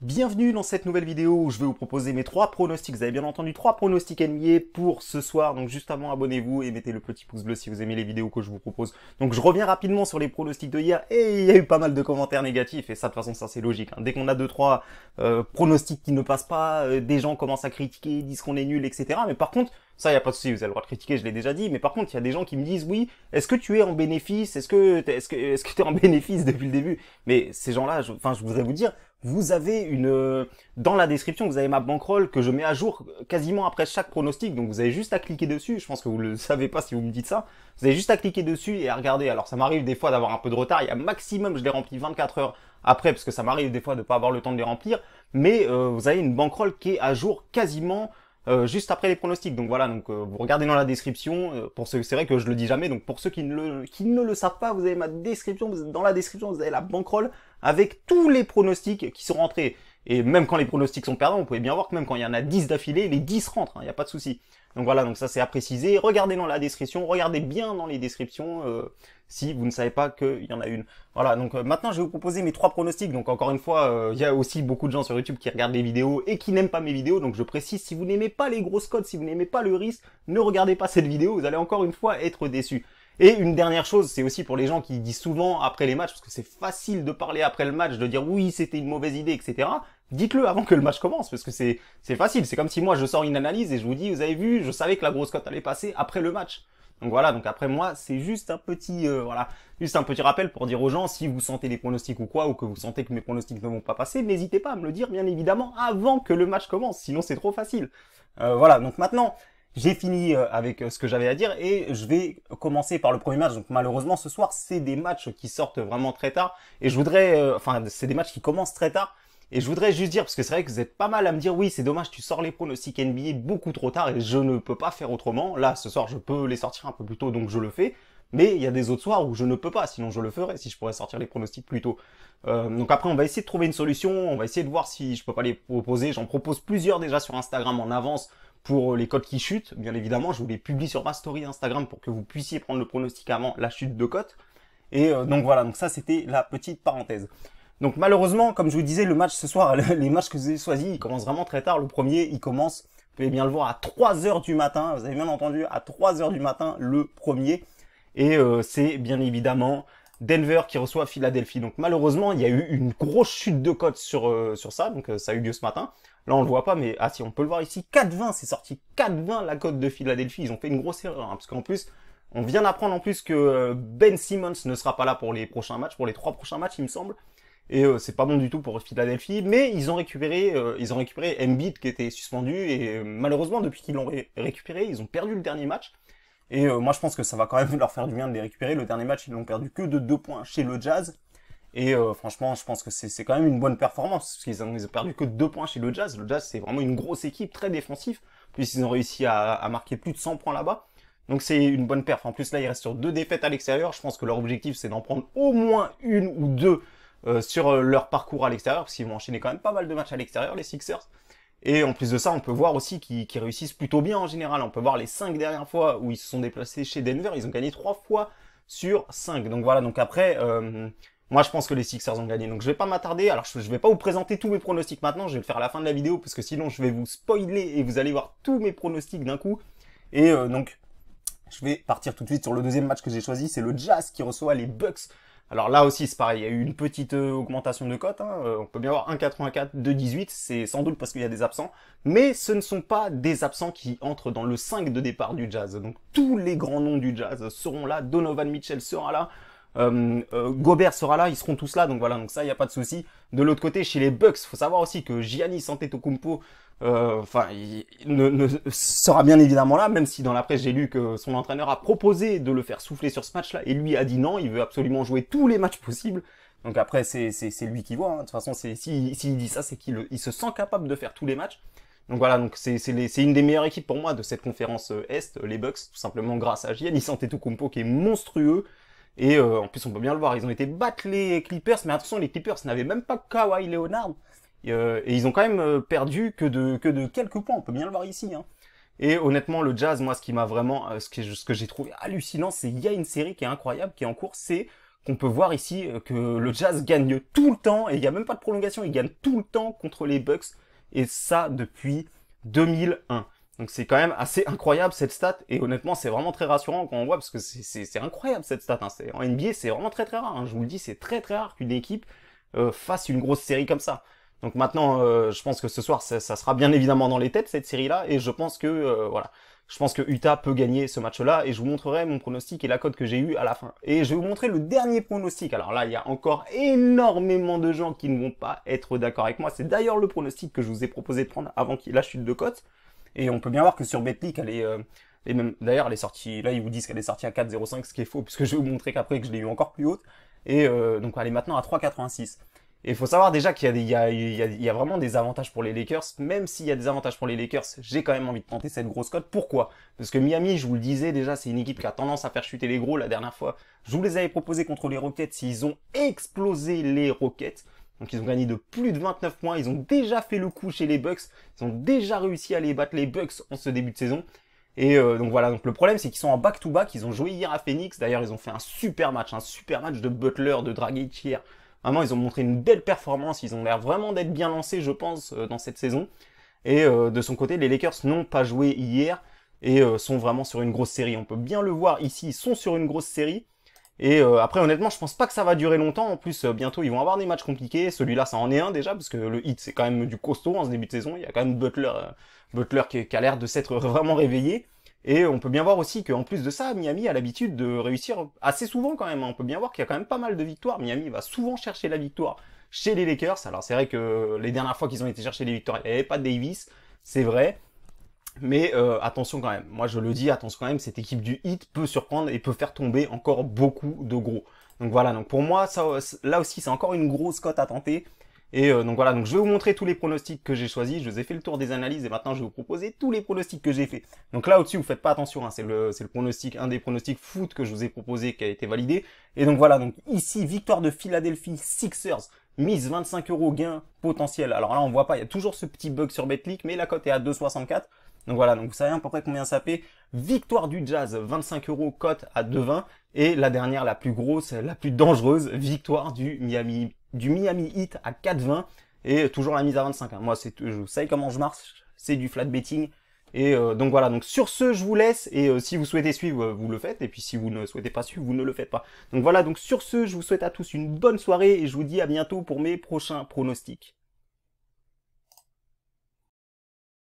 Bienvenue dans cette nouvelle vidéo où je vais vous proposer mes 3 pronostics. Vous avez bien entendu 3 pronostics NBA pour ce soir. Donc juste avant, abonnez-vous et mettez le petit pouce bleu si vous aimez les vidéos que je vous propose. Donc je reviens rapidement sur les pronostics de hier et il y a eu pas mal de commentaires négatifs. Et ça, de toute façon, ça c'est logique, hein. Dès qu'on a 2-3 pronostics qui ne passent pas, des gens commencent à critiquer, disent qu'on est nul, etc. Mais par contre, ça, y a pas de souci, vous avez le droit de critiquer, je l'ai déjà dit. Mais par contre, il y a des gens qui me disent, oui, est-ce que tu es en bénéfice? Est-ce que t'es en bénéfice depuis le début? Mais ces gens-là, je voudrais vous dire, vous avez dans la description, vous avez ma bankroll que je mets à jour quasiment après chaque pronostic. Donc vous avez juste à cliquer dessus. Je pense que vous le savez pas si vous me dites ça. Vous avez juste à cliquer dessus et à regarder. Alors ça m'arrive des fois d'avoir un peu de retard. Il y a maximum, je les remplis 24 heures après parce que ça m'arrive des fois de pas avoir le temps de les remplir. Mais vous avez une bankroll qui est à jour quasiment juste après les pronostics. Donc voilà, vous regardez dans la description. Pour ceux, c'est vrai que je le dis jamais. Donc pour ceux qui ne le savent pas, vous avez ma description. Dans la description, vous avez la bankroll avec tous les pronostics qui sont rentrés. Et même quand les pronostics sont perdants, vous pouvez bien voir que même quand il y en a 10 d'affilée, les 10 rentrent, hein, il n'y a pas de souci. Donc voilà, donc ça c'est à préciser. Regardez dans la description, regardez bien dans les descriptions si vous ne savez pas qu'il y en a une. Voilà, donc maintenant je vais vous proposer mes 3 pronostics. Donc encore une fois, il y a aussi beaucoup de gens sur YouTube qui regardent les vidéos et qui n'aiment pas mes vidéos. Donc je précise, si vous n'aimez pas les grosses cotes, si vous n'aimez pas le risque, ne regardez pas cette vidéo, vous allez encore une fois être déçus. Et une dernière chose, c'est aussi pour les gens qui disent souvent après les matchs, parce que c'est facile de parler après le match, de dire oui, c'était une mauvaise idée, etc. Dites-le avant que le match commence, parce que c'est facile. C'est comme si moi je sors une analyse et je vous dis, vous avez vu, je savais que la grosse cote allait passer après le match. Donc voilà, donc après moi, c'est juste un petit juste un petit rappel pour dire aux gens, si vous sentez les pronostics ou quoi, ou que vous sentez que mes pronostics ne vont pas passer, n'hésitez pas à me le dire, bien évidemment, avant que le match commence, sinon c'est trop facile. Voilà, donc maintenant, j'ai fini avec ce que j'avais à dire et je vais commencer par le premier match. Donc malheureusement ce soir c'est des matchs qui sortent vraiment très tard et je voudrais, c'est des matchs qui commencent très tard et je voudrais juste dire, parce que c'est vrai que vous êtes pas mal à me dire oui c'est dommage tu sors les pronostics NBA beaucoup trop tard et je ne peux pas faire autrement. Là ce soir je peux les sortir un peu plus tôt donc je le fais. Mais il y a des autres soirs où je ne peux pas, sinon je le ferais si je pourrais sortir les pronostics plus tôt. Donc après on va essayer de trouver une solution, on va essayer de voir si je peux pas les proposer. J'en propose plusieurs déjà sur Instagram en avance pour les cotes qui chutent. Bien évidemment, je vous les publie sur ma story Instagram pour que vous puissiez prendre le pronostic avant la chute de cotes. Et donc voilà, donc ça c'était la petite parenthèse. Donc malheureusement, comme je vous disais, le match ce soir, les matchs que j'ai choisis, ils commencent vraiment très tard. Le premier, il commence, vous pouvez bien le voir, à 3 heures du matin. Vous avez bien entendu, à 3 heures du matin, le premier. Et c'est bien évidemment Denver qui reçoit Philadelphie. Donc malheureusement, il y a eu une grosse chute de cotes sur ça. Donc ça a eu lieu ce matin. Là, on le voit pas, mais ah si, on peut le voir ici. 4,20, c'est sorti 4,20 la cote de Philadelphie. Ils ont fait une grosse erreur, hein, parce qu'en plus, on vient d'apprendre en plus que Ben Simmons ne sera pas là pour les prochains matchs, pour les 3 prochains matchs, il me semble. Et c'est pas bon du tout pour Philadelphie, mais ils ont récupéré Embiid qui était suspendu et malheureusement depuis qu'ils l'ont récupéré, ils ont perdu le dernier match. Et moi je pense que ça va quand même leur faire du bien de les récupérer. Le dernier match ils l'ont perdu que de 2 points chez le Jazz. Et franchement je pense que c'est quand même une bonne performance, parce qu'ils ont perdu que 2 points chez le Jazz. Le Jazz c'est vraiment une grosse équipe, très défensif, puisqu'ils ont réussi à marquer plus de 100 points là-bas. Donc c'est une bonne perf. En plus là ils restent sur 2 défaites à l'extérieur. Je pense que leur objectif c'est d'en prendre au moins une ou deux sur leur parcours à l'extérieur, parce qu'ils vont enchaîner quand même pas mal de matchs à l'extérieur les Sixers. Et en plus de ça, on peut voir aussi qu'ils réussissent plutôt bien en général. On peut voir les 5 dernières fois où ils se sont déplacés chez Denver, ils ont gagné 3 fois sur 5. Donc voilà, donc après, moi je pense que les Sixers ont gagné. Donc je vais pas m'attarder, alors je vais pas vous présenter tous mes pronostics maintenant, je vais le faire à la fin de la vidéo, parce que sinon je vais vous spoiler et vous allez voir tous mes pronostics d'un coup. Et donc, je vais partir tout de suite sur le deuxième match que j'ai choisi, c'est le Jazz qui reçoit les Bucks. Alors là aussi c'est pareil, il y a eu une petite augmentation de cote, hein. On peut bien voir 1,84, 2,18, c'est sans doute parce qu'il y a des absents, mais ce ne sont pas des absents qui entrent dans le 5 de départ du Jazz. Donc tous les grands noms du Jazz seront là, Donovan Mitchell sera là, Gobert sera là, ils seront tous là, donc voilà, donc ça il n'y a pas de souci. De l'autre côté, chez les Bucks, faut savoir aussi que Giannis Antetokounmpo il sera bien évidemment là, même si dans la presse j'ai lu que son entraîneur a proposé de le faire souffler sur ce match-là, et lui a dit non, il veut absolument jouer tous les matchs possibles. Donc après c'est lui qui voit, hein. De toute façon s'il dit ça, c'est qu'il se sent capable de faire tous les matchs. Donc voilà, donc c'est une des meilleures équipes pour moi de cette conférence Est, les Bucks, tout simplement grâce à Giannis Antetokounmpo qui est monstrueux. Et en plus on peut bien le voir, ils ont été battre les Clippers, mais attention, les Clippers n'avaient même pas Kawhi Leonard. Et ils ont quand même perdu que de quelques points, on peut bien le voir ici, hein. Et honnêtement, le Jazz, moi, ce qui m'a vraiment, ce que j'ai trouvé hallucinant, c'est qu'il y a une série qui est incroyable, qui est en cours, c'est qu'on peut voir ici que le Jazz gagne tout le temps, et il n'y a même pas de prolongation, il gagne tout le temps contre les Bucks, et ça depuis 2001. Donc c'est quand même assez incroyable cette stat, et honnêtement c'est vraiment très rassurant quand on voit, parce que c'est incroyable cette stat, hein. En NBA c'est vraiment très très rare, hein. Je vous le dis, c'est très très rare qu'une équipe fasse une grosse série comme ça. Donc maintenant, je pense que ce soir, ça sera bien évidemment dans les têtes, cette série-là, et je pense que, voilà, je pense que Utah peut gagner ce match-là, et je vous montrerai mon pronostic et la cote que j'ai eue à la fin. Et je vais vous montrer le dernier pronostic. Alors là, il y a encore énormément de gens qui ne vont pas être d'accord avec moi. C'est d'ailleurs le pronostic que je vous ai proposé de prendre avant la chute de cote. Et on peut bien voir que sur Betclic, elle est... et même, d'ailleurs, elle est sortie, là, ils vous disent qu'elle est sortie à 4,05, ce qui est faux, puisque je vais vous montrer qu'après, que je l'ai eu encore plus haute. Et donc, elle est maintenant à 3,86. Et il faut savoir déjà qu'il y a vraiment des avantages pour les Lakers. Même s'il y a des avantages pour les Lakers, j'ai quand même envie de tenter cette grosse cote. Pourquoi? Parce que Miami, je vous le disais déjà, c'est une équipe qui a tendance à faire chuter les gros. La dernière fois, je vous les avais proposés contre les Rockets. Ils ont explosé les Rockets. Donc ils ont gagné de plus de 29 points. Ils ont déjà fait le coup chez les Bucks. Ils ont déjà réussi à les battre, les Bucks, en ce début de saison. Et donc voilà, donc le problème c'est qu'ils sont en back-to-back. Ils ont joué hier à Phoenix. D'ailleurs, ils ont fait un super match de Butler, de Dragic hier. Vraiment, ils ont montré une belle performance, ils ont l'air vraiment d'être bien lancés, je pense, dans cette saison. Et de son côté, les Lakers n'ont pas joué hier et sont vraiment sur une grosse série. On peut bien le voir ici, ils sont sur une grosse série. Et après, honnêtement, je pense pas que ça va durer longtemps. En plus, bientôt, ils vont avoir des matchs compliqués. Celui-là, ça en est un déjà, parce que le Heat, c'est quand même du costaud en ce début de saison. Il y a quand même Butler qui a l'air de s'être vraiment réveillé. Et on peut bien voir aussi qu'en plus de ça, Miami a l'habitude de réussir assez souvent quand même. On peut bien voir qu'il y a quand même pas mal de victoires. Miami va souvent chercher la victoire chez les Lakers. Alors c'est vrai que les dernières fois qu'ils ont été chercher les victoires, il n'y avait pas de Davis, c'est vrai. Mais attention quand même, moi je le dis, attention quand même, cette équipe du Heat peut surprendre et peut faire tomber encore beaucoup de gros. Donc voilà, donc pour moi, ça, là aussi c'est encore une grosse cote à tenter. Et donc voilà, donc je vais vous montrer tous les pronostics que j'ai choisis. Je vous ai fait le tour des analyses et maintenant je vais vous proposer tous les pronostics que j'ai fait. Donc là au-dessus, vous faites pas attention, hein, c'est le pronostic, un des pronostics foot que je vous ai proposé qui a été validé. Et donc voilà, donc ici, victoire de Philadelphie Sixers, mise 25 € gain potentiel. Alors là on voit pas, il y a toujours ce petit bug sur Betclic, mais la cote est à 2,64. Donc voilà, donc vous savez à peu près combien ça fait. Victoire du Jazz, 25 € cote à 2,20. Et la dernière, la plus grosse, la plus dangereuse, victoire du Miami Heat à 4,20. Et toujours la mise à 25. Hein. Moi, vous savez comment je marche, c'est du flat betting. Et donc voilà, donc sur ce, je vous laisse. Et si vous souhaitez suivre, vous le faites. Et puis si vous ne souhaitez pas suivre, vous ne le faites pas. Donc voilà, donc sur ce, je vous souhaite à tous une bonne soirée. Et je vous dis à bientôt pour mes prochains pronostics.